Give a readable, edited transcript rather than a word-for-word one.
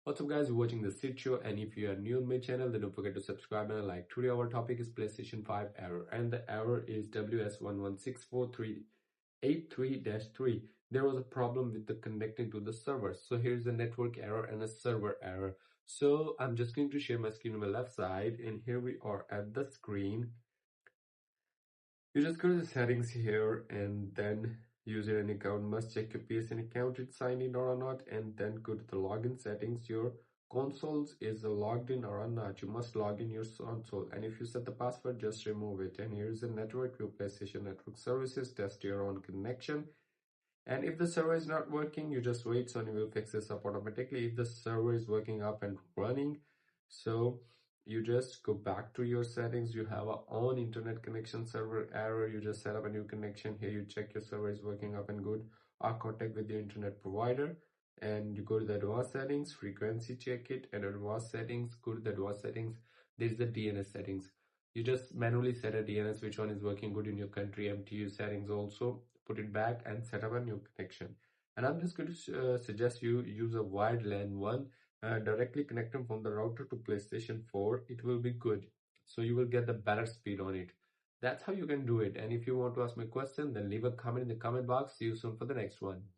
What's up guys, you're watching the Sid Show, and if you are new on my channel then don't forget to subscribe and like. Today our topic is PlayStation 5 error, and the error is WS-116483-3. There was a problem with the connecting to the server. So here's a network error and a server error. So I'm just going to share my screen on the left side, and here we are at the screen. You just go to the settings here, and then user and account must check your PSN account is signed in or not, and then go to the login settings. Your consoles is logged in or not. You must log in your console, and if you set the password, just remove it. And here's the network view, PlayStation Network Services, test your own connection. And if the server is not working, you just wait, Sony will fix this up automatically. If the server is working up and running, so you just go back to your settings. You have a on internet connection server error. You just set up a new connection. Here you check your server is working up and good, or contact with the internet provider, and you go to the advanced settings, frequency check it, and advanced settings. Go to the advanced settings. There's the DNS settings. You just manually set a DNS which one is working good in your country. MTU settings also, put it back and set up a new connection. And I'm just going to suggest you use a wired LAN one, directly connect them from the router to PlayStation 4. It will be good, so you will get the better speed on it. That's how you can do it. And if you want to ask me a question, then leave a comment in the comment box. See you soon for the next one.